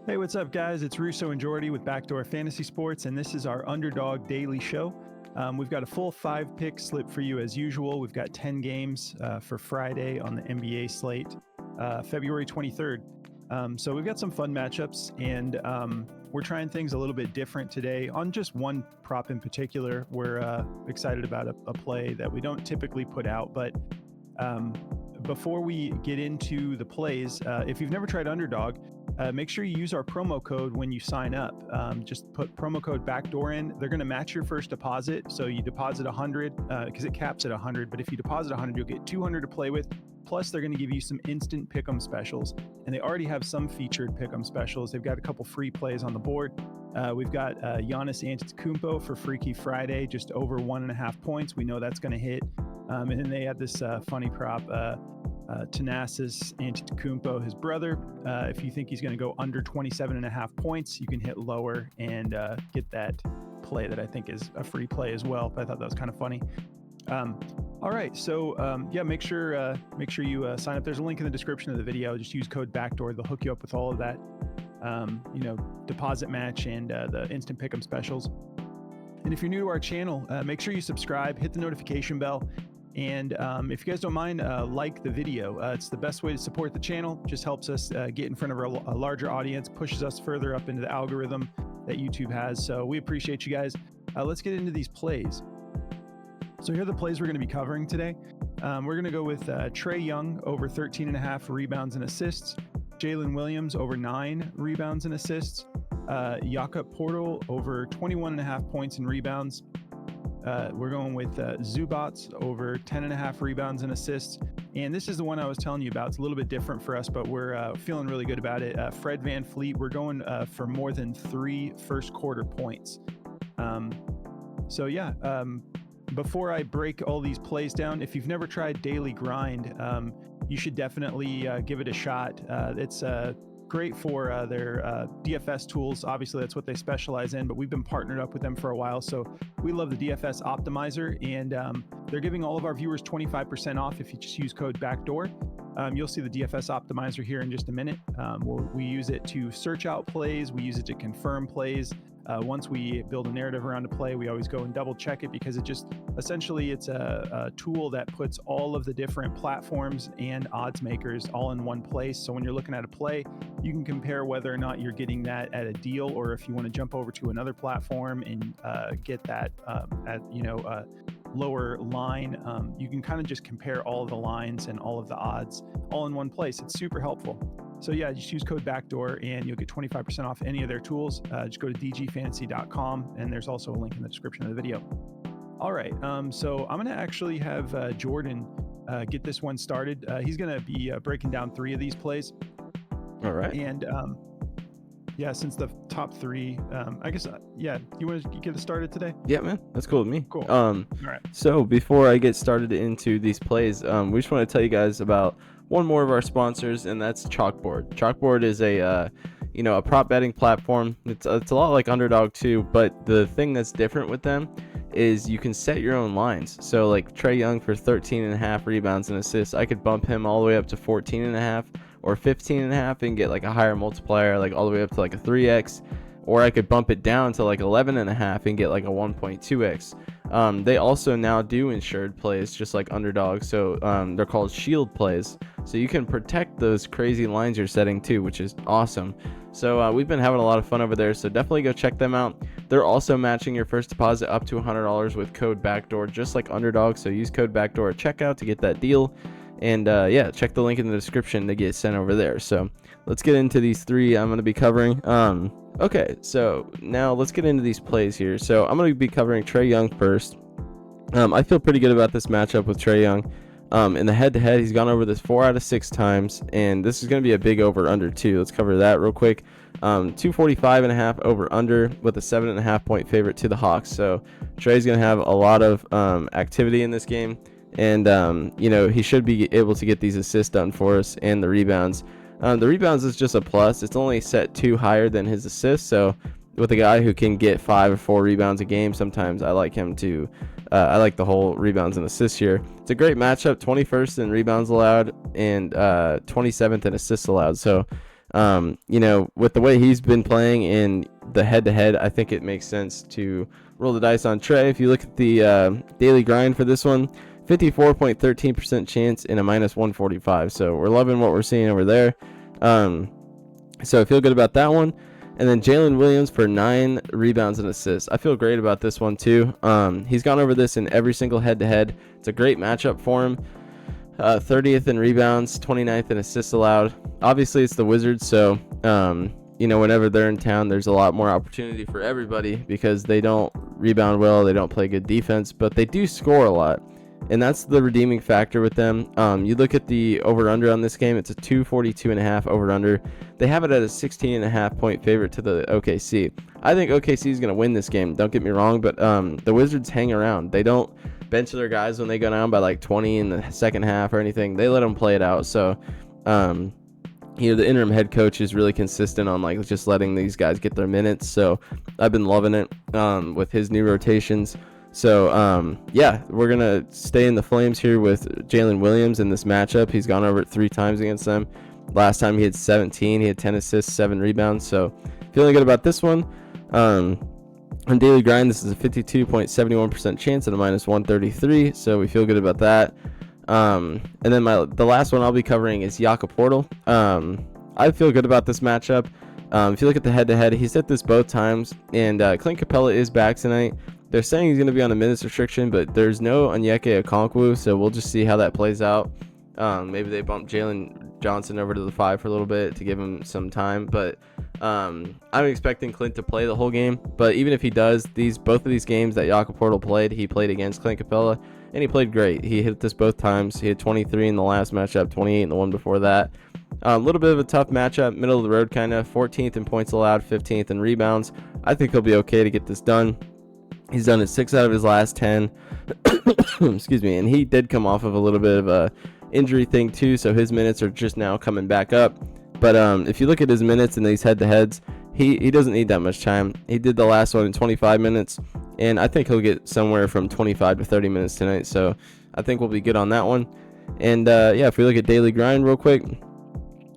Hey, what's up, guys? It's Russo and Jordy with Backdoor Fantasy Sports, and this is our Underdog Daily Show. We've got a full 5-pick slip for you as usual. We've got 10 games for Friday on the NBA slate, February 23rd. So we've got some fun matchups, and we're trying things a little bit different today on just one prop in particular. We're excited about a play that we don't typically put out, but before we get into the plays, if you've never tried Underdog, make sure you use our promo code when you sign up. Just put promo code backdoor in. They're going to match your first deposit. So you deposit 100 because it caps at 100. But if you deposit 100, you'll get 200 to play with. Plus, they're going to give you some instant pick'em specials. And they already have some featured pick'em specials. They've got a couple free plays on the board. We've got Giannis Antetokounmpo for Freaky Friday, just over 1.5 points. We know that's going to hit. And then they had this funny prop. Thanasis Antetokounmpo, his brother. If you think he's going to go under 27.5 points, you can hit lower and get that play that I think is a free play as well. But I thought that was kind of funny. All right, so yeah, make sure you sign up. There's a link in the description of the video. Just use code Backdoor. They'll hook you up with all of that, deposit match and the instant pick'em specials. And if you're new to our channel, make sure you subscribe, hit the notification bell. And if you guys don't mind, like the video. It's the best way to support the channel. Just helps us get in front of a larger audience, pushes us further up into the algorithm that YouTube has. So we appreciate you guys. Let's get into these plays. So here are the plays we're going to be covering today. We're going to go with Trae Young over 13.5 rebounds and assists. Jalen Williams over 9 rebounds and assists. Jakob Poeltl over 21.5 points and rebounds. We're going with Zubac over 10.5 rebounds and assists. And this is the one I was telling you about. It's a little bit different for us, but we're feeling really good about it. Fred VanVleet, we're going for more than 3 first quarter points. Before I break all these plays down, if you've never tried Daily Grind, you should definitely give it a shot. It's great for their DFS tools. Obviously, that's what they specialize in, but we've been partnered up with them for a while. So we love the DFS Optimizer, and they're giving all of our viewers 25% off if you just use code Backdoor. You'll see the DFS Optimizer here in just a minute. We use it to search out plays. We use it to confirm plays. Once we build a narrative around a play, we always go and double check it because it's a tool that puts all of the different platforms and odds makers all in one place. So when you're looking at a play, you can compare whether or not you're getting that at a deal, or if you want to jump over to another platform and get that at lower line. You can kind of just compare all of the lines and all of the odds all in one place. It's super helpful. So yeah, just use code Backdoor and you'll get 25% off any of their tools. Just go to dgfantasy.com, and there's also a link in the description of the video. All right, so I'm going to actually have Jordan get this one started. He's going to be breaking down 3 of these plays. All right. And since the top 3, I guess, you want to get us started today? Yeah, man, that's cool with me. Cool. All right. So before I get started into these plays, we just want to tell you guys about one more of our sponsors, and that's Chalkboard. Chalkboard is a prop betting platform. It's a lot like Underdog too, but the thing that's different with them is you can set your own lines. So like Trae Young for 13.5 rebounds and assists, I could bump him all the way up to 14.5 or 15.5 and get like a higher multiplier, like all the way up to like a 3x, or I could bump it down to like 11.5 and get like a 1.2x. They also now do insured plays just like Underdog, so they're called shield plays, so you can protect those crazy lines you're setting too, which is awesome. So we've been having a lot of fun over there, so definitely go check them out. They're also matching your first deposit up to $100 with code Backdoor, just like Underdog, so use code Backdoor at checkout to get that deal. And check the link in the description to get sent over there. So let's get into these 3 I'm going to be covering. Okay, so now let's get into these plays here. So I'm going to be covering Trae Young first. I feel pretty good about this matchup with Trae Young. In the head-to-head, he's gone over this 4 out of 6 times, and this is going to be a big over-under too. Let's cover that real quick. 245.5 over-under with a 7.5 point favorite to the Hawks. So Trae's going to have a lot of activity in this game. And, he should be able to get these assists done for us and the rebounds. The rebounds is just a plus. It's only set 2 higher than his assists. So with a guy who can get 5 or 4 rebounds a game, sometimes I like him to. I like the whole rebounds and assists here. It's a great matchup. 21st in rebounds allowed and 27th in assists allowed. So With the way he's been playing in the head-to-head, I think it makes sense to roll the dice on Trey. If you look at the daily grind for this one, 54.13% chance in a minus 145. So we're loving what we're seeing over there. So I feel good about that one. And then Jalen Williams for 9 rebounds and assists. I feel great about this one too. He's gone over this in every single head-to-head. It's a great matchup for him. 30th in rebounds, 29th in assists allowed. Obviously, it's the Wizards, so whenever they're in town, there's a lot more opportunity for everybody because they don't rebound well, they don't play good defense, but they do score a lot. And that's the redeeming factor with them. You look at the over-under on this game, it's a 242.5 over-under. They have it at a 16.5 point favorite to the OKC. I think OKC is going to win this game, don't get me wrong, but the Wizards hang around. They don't bench their guys when they go down by like 20 in the second half or anything. They let them play it out. So, the interim head coach is really consistent on like just letting these guys get their minutes. So I've been loving it with his new rotations. So, we're going to stay in the flames here with Jalen Williams in this matchup. He's gone over it 3 times against them. Last time he had 17. He had 10 assists, 7 rebounds. So, feeling good about this one. On daily grind, this is a 52.71% chance at a minus 133. So, we feel good about that. And then the last one I'll be covering is Jakob Poeltl. I feel good about this matchup. If you look at the head-to-head, he's hit this both times. And Clint Capella is back tonight. They're saying he's going to be on a minutes restriction, but there's no Onyeka Okonkwo, so we'll just see how that plays out. Maybe they bump Jalen Johnson over to the 5 for a little bit to give him some time, but I'm expecting Clint to play the whole game. But even if he does, both of these games that Jakob Poeltl played, he played against Clint Capella, and he played great. He hit this both times. He had 23 in the last matchup, 28 in the one before that. A little bit of a tough matchup, middle of the road kind of, 14th in points allowed, 15th in rebounds. I think he'll be okay to get this done. He's done it 6 out of his last 10. Excuse me. And he did come off of a little bit of a injury thing too, so his minutes are just now coming back up. But if you look at his minutes in these head-to-heads, he doesn't need that much time. He did the last one in 25 minutes, and I think he'll get somewhere from 25 to 30 minutes tonight. So I think we'll be good on that one. And if we look at daily grind real quick,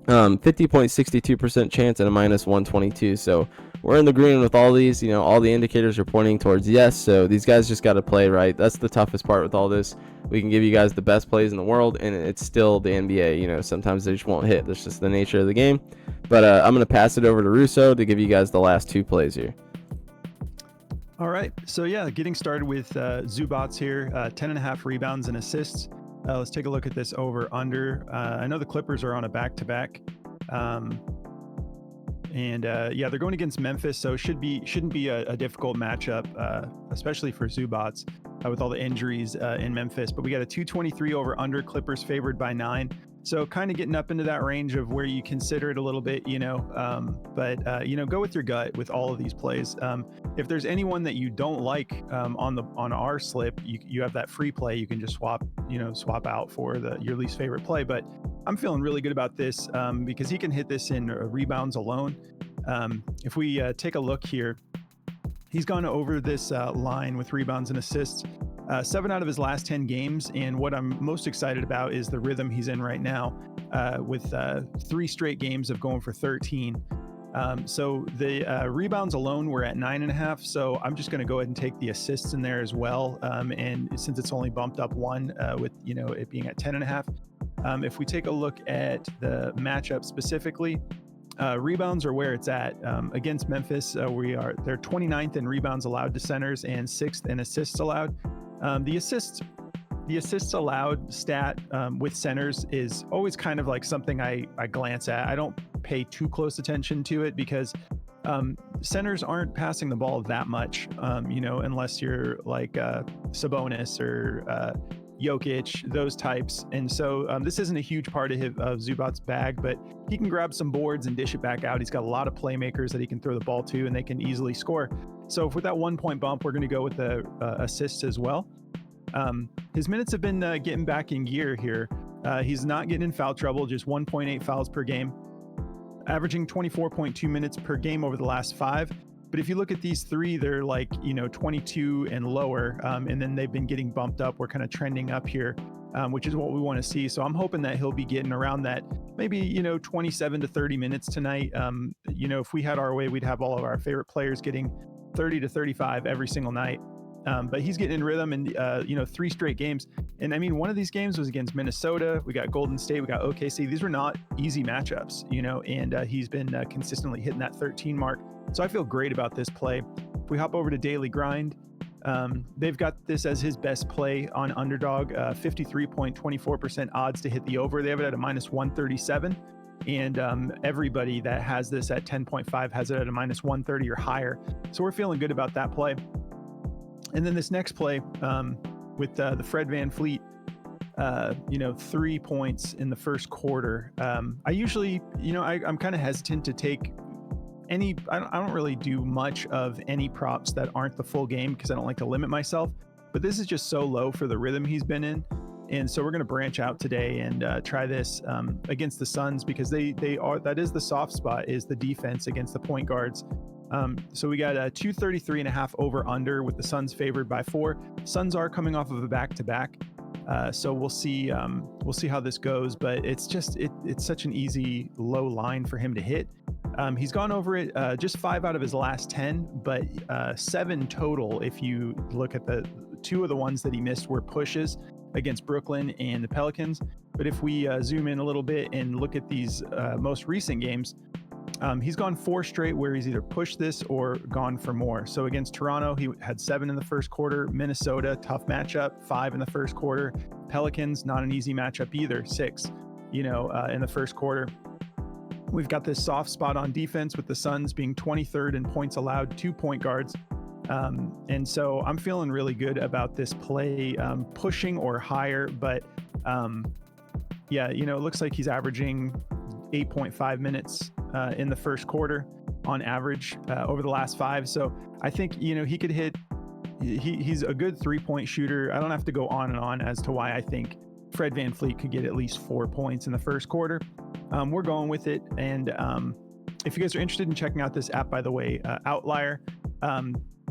50.62% chance at a minus 122. So we're in the green with all these. All the indicators are pointing towards yes. So these guys just got to play right. That's the toughest part with all this. We can give you guys the best plays in the world, and it's still the NBA. Sometimes they just won't hit. That's just the nature of the game. But I'm going to pass it over to Russo to give you guys the last 2 plays here. All right. So, getting started with Zubac here, 10.5 rebounds and assists. Let's take a look at this over-under. I know the Clippers are on a back-to-back. They're going against Memphis, so shouldn't be a difficult matchup, especially for Zubac with all the injuries in Memphis. But we got a 223 over-under, Clippers favored by 9. So kind of getting up into that range of where you consider it a little bit, go with your gut with all of these plays. If there's anyone that you don't like on our slip, you have that free play. You can just swap out for your least favorite play. But I'm feeling really good about this because he can hit this in rebounds alone. If we take a look here, he's gone over this line with rebounds and assists 7 out of his last 10 games. And what I'm most excited about is the rhythm he's in right now with 3 straight games of going for 13. So the rebounds alone were at 9.5. So I'm just going to go ahead and take the assists in there as well. And since it's only bumped up 1 with, it being at 10.5. If we take a look at the matchup specifically, rebounds are where it's at. Against Memphis, they're 29th in rebounds allowed to centers and 6th in assists allowed. The assists allowed stat with centers is always kind of like something I glance at. I don't pay too close attention to it because centers aren't passing the ball that much, unless you're like Sabonis or Jokic, those types. And so this isn't a huge part of Zubac's bag, but he can grab some boards and dish it back out. He's got a lot of playmakers that he can throw the ball to, and they can easily score. So with that 1 point bump, we're going to go with the assists as well. His minutes have been getting back in gear here. He's not getting in foul trouble, just 1.8 fouls per game, averaging 24.2 minutes per game over the last 5. But if you look at these 3, they're like, 22 and lower. And then they've been getting bumped up. We're kind of trending up here. which is what we want to see. So I'm hoping that he'll be getting around that maybe, 27 to 30 minutes tonight. If we had our way, we'd have all of our favorite players getting 30 to 35 every single night. But he's getting in rhythm and, 3 straight games. And I mean, one of these games was against Minnesota. We got Golden State, we got OKC. These were not easy matchups, and he's been consistently hitting that 13 mark. So I feel great about this play. If we hop over to Daily Grind, they've got this as his best play on Underdog, 53.24% odds to hit the over. They have it at a minus 137. And everybody that has this at 10.5 has it at a minus 130 or higher. So we're feeling good about that play. And then this next play with the Fred VanVleet, 3 points in the first quarter. I usually, I'm kind of hesitant to take I don't really do much of any props that aren't the full game because I don't like to limit myself. But this is just so low for the rhythm he's been in. And so we're going to branch out today and try this against the Suns because that is the soft spot, is the defense against the point guards. So we got a 233.5 over under with the Suns favored by 4. Suns are coming off of a back-to-back. So we'll see how this goes, but it's such an easy low line for him to hit. He's gone over it just 5 out of his last 10, but 7 total. If you look at the 2 of the ones that he missed were pushes against Brooklyn and the Pelicans. But if we zoom in a little bit and look at these most recent games, he's gone 4 straight where he's either pushed this or gone for more. So against Toronto, he had 7 in the first quarter. Minnesota, tough matchup, 5 in the first quarter. Pelicans, not an easy matchup either, 6, in the first quarter. We've got this soft spot on defense with the Suns being 23rd in points allowed to point guards. And so I'm feeling really good about this play, pushing or higher, but it looks like he's averaging 8.5 minutes in the first quarter on average over the last 5. So I think, he could hit, he's a good 3-point shooter. I don't have to go on and on as to why I think Fred VanVleet could get at least 4 points in the first quarter. We're going with it. And if you guys are interested in checking out this app, by the way, Outlier,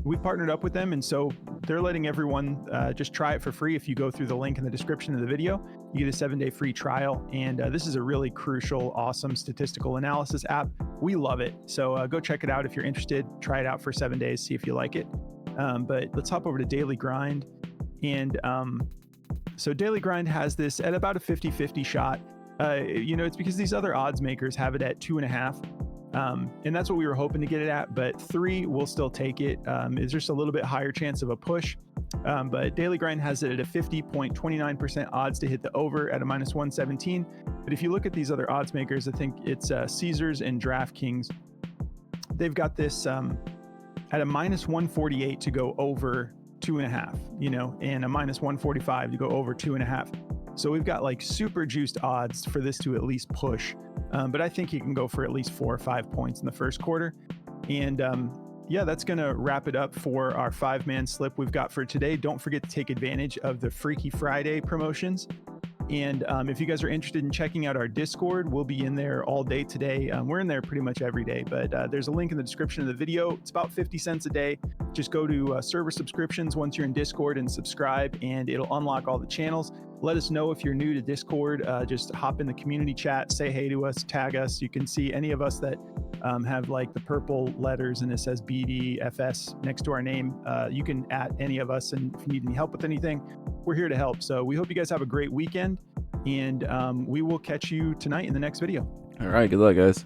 we've partnered up with them. And so they're letting everyone just try it for free. If you go through the link in the description of the video, you get a 7-day free trial. And this is a really crucial, awesome statistical analysis app. We love it. So go check it out if you're interested. Try it out for 7 days, see if you like it. But let's hop over to Daily Grind. And so Daily Grind has this at about a 50-50 shot. It's because these other odds makers have it at 2.5. And that's what we were hoping to get it at, but 3, we'll still take it. It's just a little bit higher chance of a push. But Daily Grind has it at a 50.29% odds to hit the over at a minus 117. But if you look at these other odds makers, I think it's Caesars and DraftKings. They've got this at a minus 148 to go over 2.5, and a minus 145 to go over 2.5. So we've got like super juiced odds for this to at least push. But I think he can go for at least 4 or 5 points in the first quarter. And that's going to wrap it up for our 5-man slip we've got for today. Don't forget to take advantage of the Freaky Friday promotions. And if you guys are interested in checking out our Discord, we'll be in there all day today. We're in there pretty much every day, but there's a link in the description of the video. It's about 50 cents a day. Just go to server subscriptions once you're in Discord and subscribe, and it'll unlock all the channels. Let us know if you're new to Discord. Just hop in the community chat, say hey to us, tag us. You can see any of us that have like the purple letters and it says BDFS next to our name. You can @ any of us, and if you need any help with anything, we're here to help. So we hope you guys have a great weekend, and we will catch you tonight in the next video. All right, good luck, guys.